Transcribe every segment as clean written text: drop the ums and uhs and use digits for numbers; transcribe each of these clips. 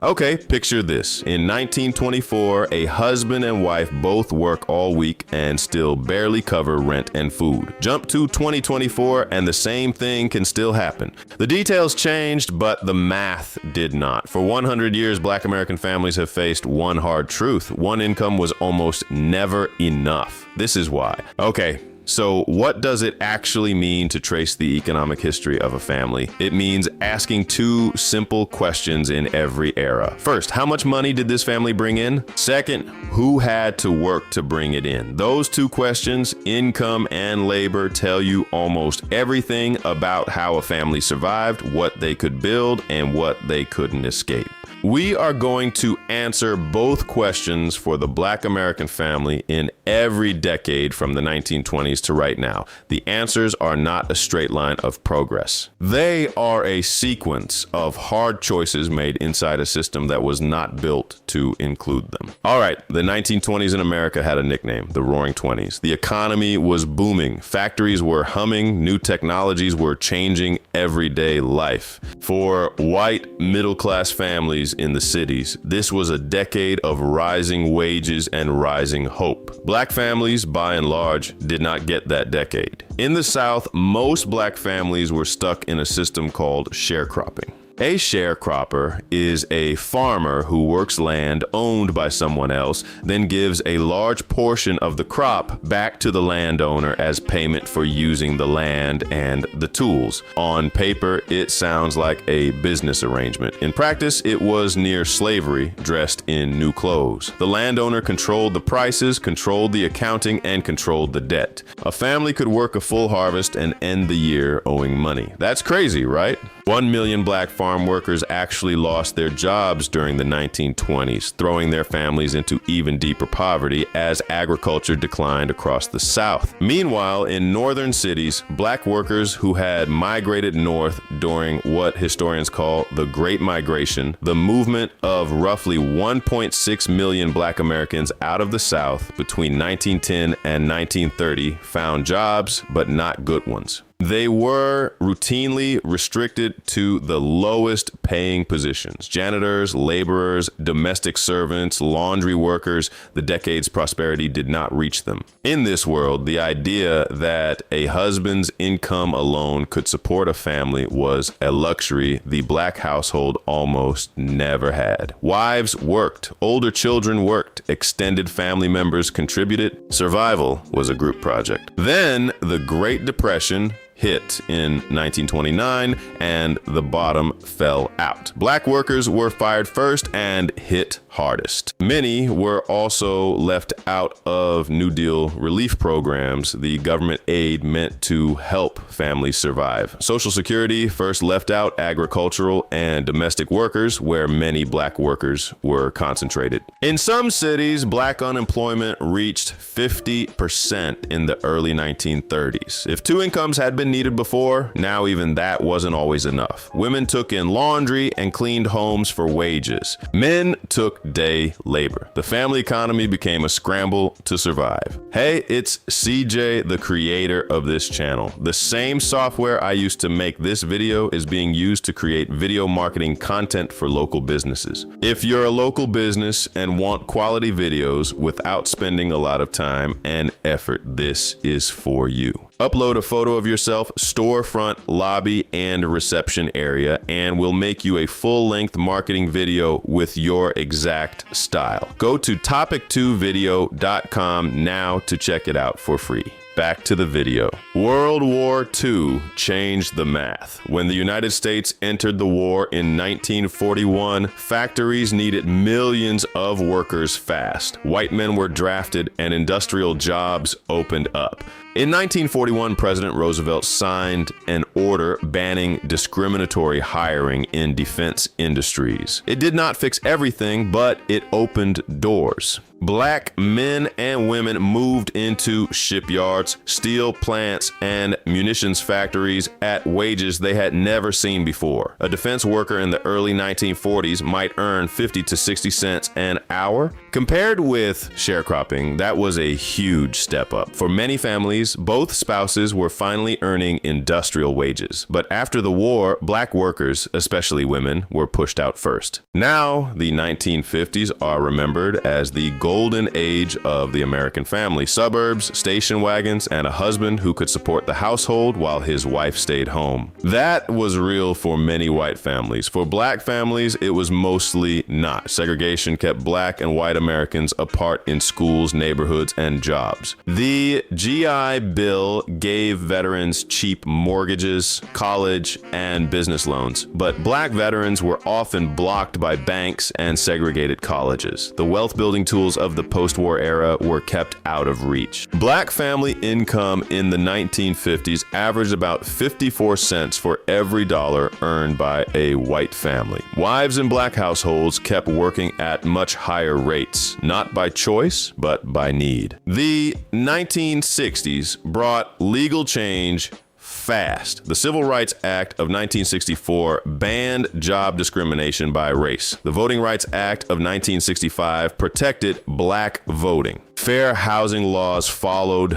Okay, picture this. In 1924, a husband and wife both work all week and still barely cover rent and food. Jump to 2024 and the same thing can still happen. The details changed, but the math did not. For 100 years, Black American families have faced one hard truth. One income was almost never enough. This is why. Okay. So what does it actually mean to trace the economic history of a family? It means asking two simple questions in every era. First, how much money did this family bring in? Second, who had to work to bring it in? Those two questions, income and labor, tell you almost everything about how a family survived, what they could build, and what they couldn't escape. We are going to answer both questions for the Black American family in every decade from the 1920s to right now. The answers are not a straight line of progress. They are a sequence of hard choices made inside a system that was not built to include them. All right, the 1920s in America had a nickname, the Roaring Twenties. The economy was booming. Factories were humming. New technologies were changing everyday life. For white middle-class families in the cities, this was a decade of rising wages and rising hope. Black families, by and large, did not get that decade. In the South, most Black families were stuck in a system called sharecropping. A sharecropper is a farmer who works land owned by someone else, then gives a large portion of the crop back to the landowner as payment for using the land and the tools. On paper, it sounds like a business arrangement. In practice, it was near slavery dressed in new clothes. The landowner controlled the prices, controlled the accounting, and controlled the debt. A family could work a full harvest and end the year owing money. That's crazy, right? 1 million Black farm workers actually lost their jobs during the 1920s, throwing their families into even deeper poverty as agriculture declined across the South. Meanwhile, in northern cities, Black workers who had migrated north during what historians call the Great Migration, the movement of roughly 1.6 million Black Americans out of the South between 1910 and 1930 found jobs, but not good ones. They were routinely restricted to the lowest paying positions: janitors, laborers, domestic servants, laundry workers. The decade's prosperity did not reach them. In this world, the idea that a husband's income alone could support a family was a luxury the Black household almost never had. Wives worked, older children worked, extended family members contributed. Survival was a group project. Then the Great Depression hit in 1929 and the bottom fell out. Black workers were fired first and hit hardest. Many were also left out of New Deal relief programs, the government aid meant to help families survive. Social Security first left out agricultural and domestic workers, where many Black workers were concentrated. In some cities, Black unemployment reached 50% in the early 1930s. If two incomes had been needed before, now even that wasn't always enough. Women took in laundry and cleaned homes for wages. Men took day labor. The family economy became a scramble to survive. Hey, it's CJ, the creator of this channel. The same software I used to make this video is being used to create video marketing content for local businesses. If you're a local business and want quality videos without spending a lot of time and effort, this is for you. Upload a photo of yourself, storefront, lobby, and reception area, and we'll make you a full-length marketing video with your exact style. Go to topic2video.com now to check it out for free. Back to the video. World War II changed the math. When the United States entered the war in 1941, factories needed millions of workers fast. White men were drafted and industrial jobs opened up. In 1941, President Roosevelt signed an order banning discriminatory hiring in defense industries. It did not fix everything, but it opened doors. Black men and women moved into shipyards, steel plants, and munitions factories at wages they had never seen before. A defense worker in the early 1940s might earn 50 to 60 cents an hour. Compared with sharecropping, that was a huge step up. For many families, both spouses were finally earning industrial wages. But after the war, black workers, especially women, were pushed out first. Now, the 1950s are remembered as the golden age of the American family. Suburbs, station wagons, and a husband who could support the household while his wife stayed home. That was real for many white families. For black families, it was mostly not. Segregation kept black and white Americans apart in schools, neighborhoods, and jobs. The GI Bill gave veterans cheap mortgages, college, and business loans, but black veterans were often blocked by banks and segregated colleges. The wealth-building tools of the post-war era were kept out of reach. Black family income in the 1950s averaged about 54 cents for every dollar earned by a white family. Wives in black households kept working at much higher rates, not by choice, but by need. The 1960s brought legal change fast. The Civil Rights Act of 1964 banned job discrimination by race. The Voting Rights Act of 1965 protected black voting. Fair housing laws followed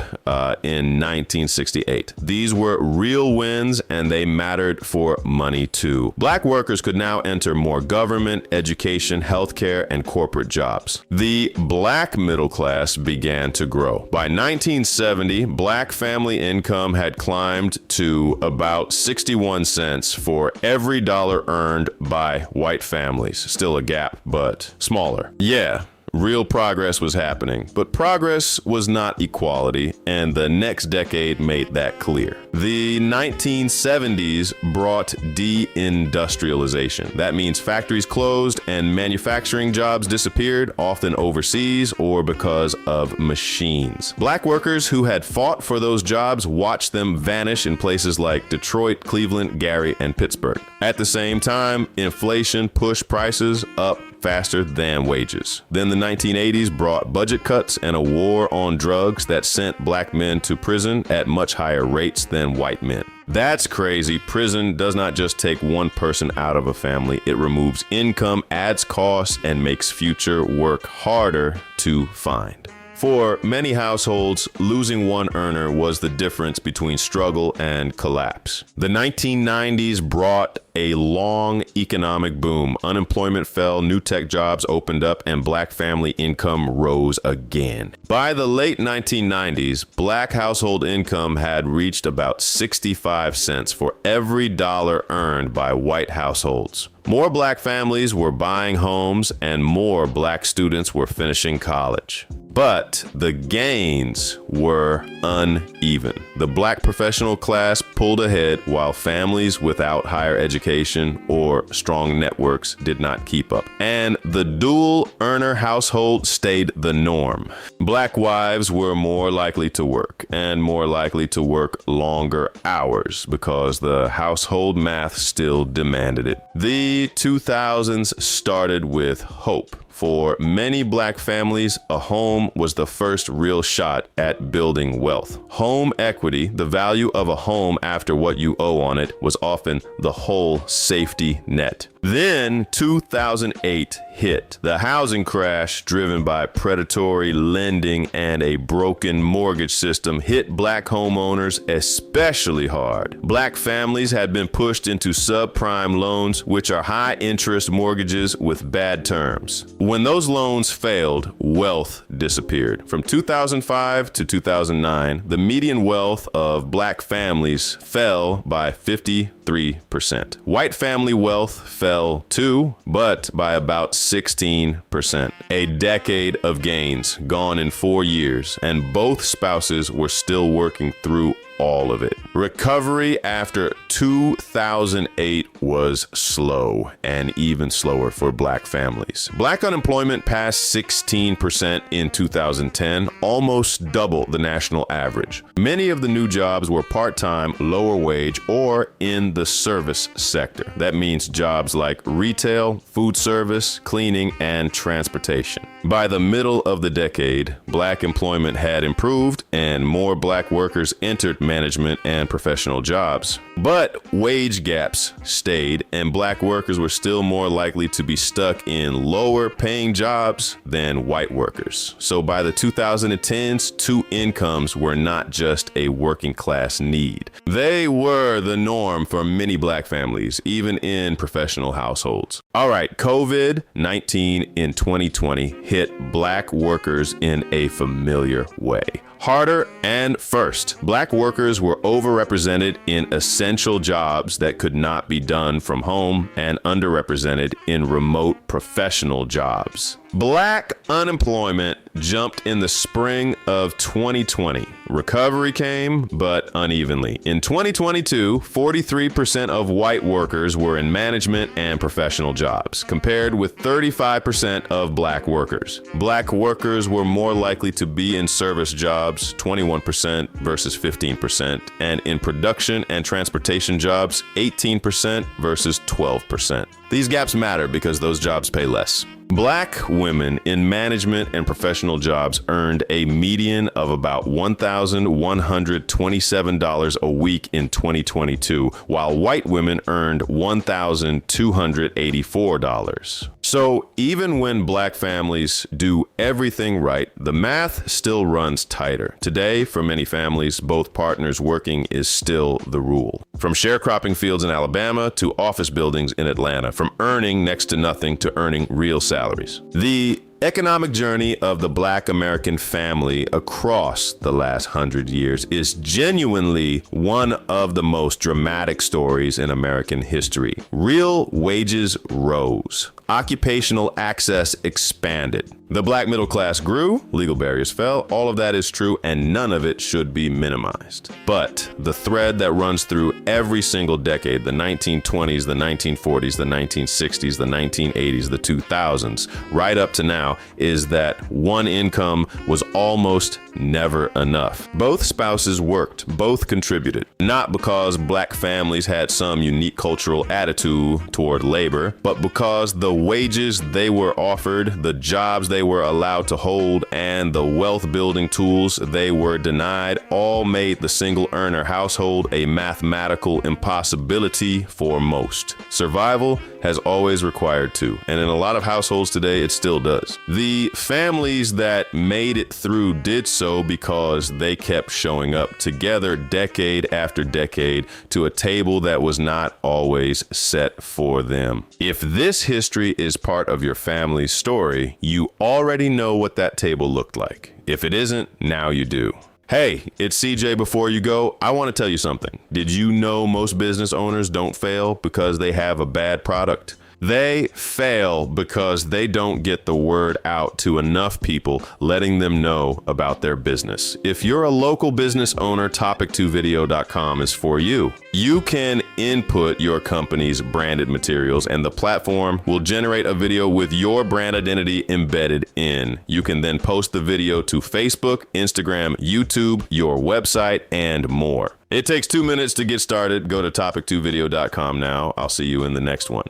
in 1968. These were real wins, and they mattered for money too. Black workers could now enter more government, education, healthcare, and corporate jobs. The black middle class began to grow. By 1970, black family income had climbed to about 61 cents for every dollar earned by white families. Still a gap, but smaller. Yeah. Real progress was happening, but progress was not equality, and the next decade made that clear. The 1970s brought deindustrialization. That means factories closed and manufacturing jobs disappeared, often overseas or because of machines. Black workers who had fought for those jobs watched them vanish in places like Detroit, Cleveland, Gary, and Pittsburgh. At the same time, inflation pushed prices up faster than wages. Then the 1980s brought budget cuts and a war on drugs that sent black men to prison at much higher rates than white men. That's crazy. Prison does not just take one person out of a family. It removes income, adds costs, and makes future work harder to find. For many households, losing one earner was the difference between struggle and collapse. The 1990s brought a long economic boom. Unemployment fell, new tech jobs opened up, and black family income rose again. By the late 1990s, black household income had reached about 65 cents for every dollar earned by white households. More black families were buying homes, and more black students were finishing college. But the gains were uneven. The black professional class pulled ahead while families without higher education or strong networks did not keep up. And the dual earner household stayed the norm. Black wives were more likely to work and more likely to work longer hours because the household math still demanded it. The 2000s started with hope. For many black families, a home was the first real shot at building wealth. Home equity, the value of a home after what you owe on it, was often the whole safety net. Then 2008 hit. The housing crash, driven by predatory lending and a broken mortgage system, hit black homeowners especially hard. Black families had been pushed into subprime loans, which are high-interest mortgages with bad terms. When those loans failed, wealth disappeared. From 2005 to 2009, the median wealth of black families fell by 53%. White family wealth fell too, but by about 16%. A decade of gains gone in 4 years, and both spouses were still working through all of it. Recovery after 2008 was slow, and even slower for Black families. Black unemployment passed 16% in 2010, almost double the national average. Many of the new jobs were part-time, lower wage, or in the service sector. That means jobs like retail, food service, cleaning, and transportation. By the middle of the decade, Black employment had improved and more Black workers entered management and professional jobs. But wage gaps stayed, and Black workers were still more likely to be stuck in lower paying jobs than white workers. So by the 2010s, two incomes were not just a working class need. They were the norm for many Black families, even in professional households. All right, COVID-19 in 2020 hit Black workers in a familiar way. Harder and first, Black workers were overrepresented in essential jobs that could not be done from home and underrepresented in remote professional jobs. Black unemployment jumped in the spring of 2020. Recovery came, but unevenly. In 2022, 43% of white workers were in management and professional jobs, compared with 35% of Black workers. Black workers were more likely to be in service jobs, 21% versus 15%, and in production and transportation jobs, 18% versus 12%. These gaps matter because those jobs pay less. Black women in management and professional jobs earned a median of about $1,127 a week in 2022, while white women earned $1,284. So even when Black families do everything right, the math still runs tighter. Today, for many families, both partners working is still the rule. From sharecropping fields in Alabama to office buildings in Atlanta, from earning next to nothing to earning real salaries. The economic journey of the Black American family across the last 100 years is genuinely one of the most dramatic stories in American history. Real wages rose. Occupational access expanded. The Black middle class grew, legal barriers fell. All of that is true, and none of it should be minimized. But the thread that runs through every single decade, the 1920s, the 1940s, the 1960s, the 1980s, the 2000s, right up to now, is that one income was almost never enough. Both spouses worked, both contributed, not because Black families had some unique cultural attitude toward labor, but because the wages they were offered, the jobs they were allowed to hold, and the wealth building tools they were denied all made the single earner household a mathematical impossibility for most. Survival has always required two, and in a lot of households today, it still does. The families that made it through did so because they kept showing up together decade after decade to a table that was not always set for them. If this history is part of your family's story, you already know what that table looked like. If it isn't, now you do. Hey, it's CJ. Before you go, I want to tell you something. Did you know most business owners don't fail because they have a bad product? They fail because they don't get the word out to enough people, letting them know about their business. If you're a local business owner, topic2video.com is for you. You can input your company's branded materials, and the platform will generate a video with your brand identity embedded in. You can then post the video to Facebook, Instagram, YouTube, your website, and more. It takes 2 minutes to get started. Go to topic2video.com now. I'll see you in the next one.